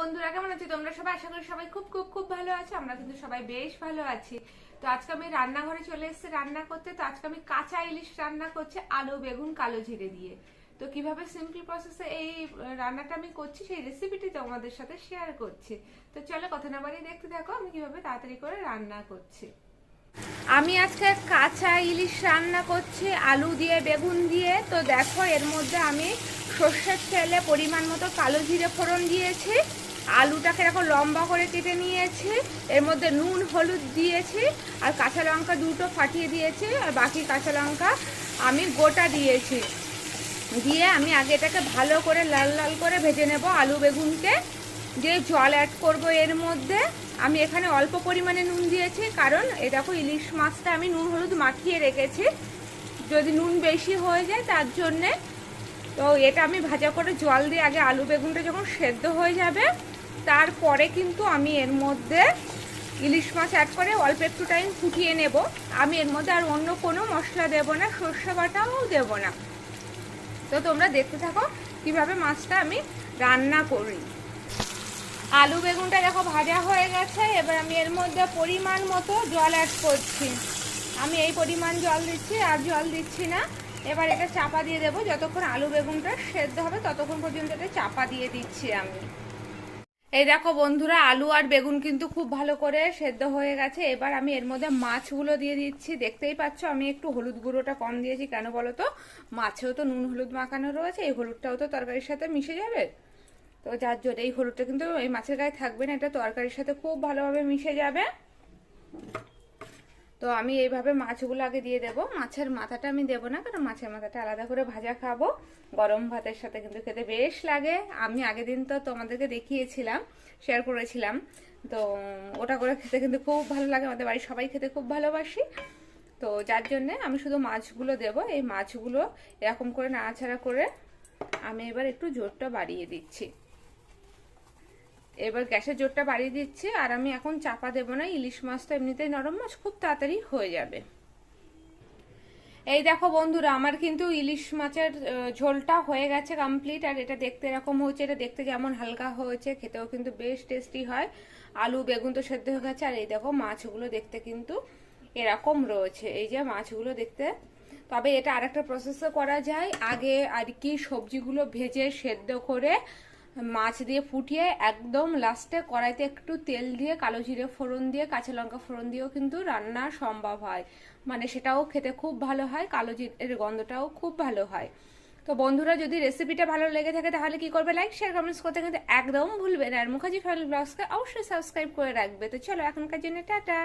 বন্ধুরা, কেমন আছো তোমরা সবাই? আশা করি সবাই খুব খুব খুব ভালো আছো। আমরা কিন্তু সবাই বেশ ভালো আছি। তো আজকে আমি রান্নাঘরে চলে এসেছি রান্না করতে। তো আজকে আমি কাঁচা ইলিশ রান্না করছি আলু বেগুন কালো জিরে দিয়ে। তো কিভাবে সিম্পল প্রসেসে এই রান্নাটা আমি করছি সেই রেসিপিটি তোমাদের সাথে শেয়ার করছি। তো চলো কথা না বাড়িয়ে দেখতে থাকো আমি কিভাবে তাড়াতাড়ি করে রান্না করছি। আমি আজকে কাঁচা ইলিশ রান্না করছি আলু দিয়ে বেগুন দিয়ে। তো দেখো, এর মধ্যে আমি সর্ষের তেলে পরিমাণ মতো কালো জিরে ফোড়ন দিয়েছি, আলুটাকে এরকম লম্বা করে কেটে নিয়েছি, এর মধ্যে নুন হলুদ দিয়েছি, আর কাঁচা লঙ্কা দুটো ফাটিয়ে দিয়েছি, আর বাকি কাঁচা লঙ্কা আমি গোটা দিয়েছি। দিয়ে আমি আগে এটাকে ভালো করে লাল লাল করে ভেজে নেব আলু বেগুনকে। দিয়ে জল অ্যাড করব এর মধ্যে। আমি এখানে অল্প পরিমাণে নুন দিয়েছি, কারণ এ দেখো ইলিশ মাছটা আমি নুন হলুদ মাখিয়ে রেখেছি, যদি নুন বেশি হয়ে যায় তার জন্যে। তো এটা আমি ভাজা করে জল দিয়ে আগে আলু বেগুনটা যখন সেদ্ধ হয়ে যাবে তারপরে কিন্তু আমি এর মধ্যে ইলিশ মাছ অ্যাড করে অল্প একটু টাইম ফুটিয়ে নেব। আমি এর মধ্যে আর অন্য কোনো মশলা দেব না, সর্ষে বাটাও দেব না। তো তোমরা দেখতে থাকো কিভাবে মাছটা আমি রান্না করি। আলু বেগুনটা দেখো ভাজা হয়ে গেছে। এবার আমি এর মধ্যে পরিমাণ মতো জল অ্যাড করছি। আমি এই পরিমাণ জল দিচ্ছি, আর জল দিচ্ছি না। এবার এটা চাপা দিয়ে দেবো, যতক্ষণ আলু বেগুনটা সেদ্ধ হবে ততক্ষণ পর্যন্ত এটা চাপা দিয়ে দিচ্ছি আমি। এই দেখো বন্ধুরা, আলু আর বেগুন কিন্তু খুব ভালো করে সেদ্ধ হয়ে গেছে। এবার আমি এর মধ্যে মাছগুলো দিয়ে দিচ্ছি। দেখতেই পাচ্ছ আমি একটু হলুদ গুঁড়োটা কম দিয়েছি, কেন বলো তো? মাছেও তো নুন হলুদ মাখানো রয়েছে, এই হলুদটাও তো তরকারির সাথে মিশে যাবে। তো যার জন্য এই হলুদটা কিন্তু এই মাছের গায়ে থাকবে না, এটা তরকারির সাথে খুব ভালোভাবে মিশে যাবে। তো আমি এইভাবে মাছগুলো আগে দিয়ে দেবো। মাছের মাথাটা আমি দেবো না, কারণ মাছের মাথাটা আলাদা করে ভাজা খাবো, গরম ভাতের সাথে কিন্তু খেতে বেশ লাগে। আমি আগের দিন তো তোমাদেরকে দেখিয়েছিলাম, শেয়ার করেছিলাম। তো ওটা করে খেতে কিন্তু খুব ভালো লাগে, আমাদের বাড়ির সবাই খেতে খুব ভালোবাসি। তো যার জন্যে আমি শুধু মাছগুলো দেবো। এই মাছগুলো এরকম করে নাড়াচাড়া করে আমি এবার একটু জোরটা বাড়িয়ে দিচ্ছি। এবার গ্যাসের জোরটা বাড়িয়ে দিচ্ছি, আর আমি এখন চাপা দেবো না। ইলিশ মাছ তো এমনিতেই নরম মাছ, খুব তাড়াতাড়ি হয়ে যাবে। এই দেখো বন্ধুরা, আমার কিন্তু ইলিশ মাছের ঝোলটা হয়ে গেছে কমপ্লিট। আর এটা দেখতে এরকম হয়েছে, এটা দেখতে যেমন হালকা হয়েছে খেতেও কিন্তু বেশ টেস্টি হয়। আলু বেগুন তো সেদ্ধ হয়ে গেছে, আর এই দেখো মাছগুলো দেখতে কিন্তু এরকম রয়েছে, এই যে মাছগুলো দেখতে। তবে এটা আরেকটা প্রসেসও করা যায়, আগে আর কি সবজিগুলো ভেজে সেদ্ধ করে মাছ দিয়ে ফুটিয়ে একদম লাস্টে কড়াইতে একটু তেল দিয়ে কালো জিরে ফোড়ন দিয়ে কাঁচা লঙ্কা ফোড়ন দিয়েও কিন্তু রান্না সম্ভব হয়, মানে সেটাও খেতে খুব ভালো হয়, কালো জিরের গন্ধটাও খুব ভালো হয়। তো বন্ধুরা, যদি রেসিপিটা ভালো লেগে থাকে তাহলে কি করবে? লাইক শেয়ার কমেন্টস করতে কিন্তু একদম ভুলবে না। আর মুখার্জি ফ্যামিলি ব্লগসকে অবশ্যই সাবস্ক্রাইব করে রাখবে। তো চলো এখনকার জন্য টাটা।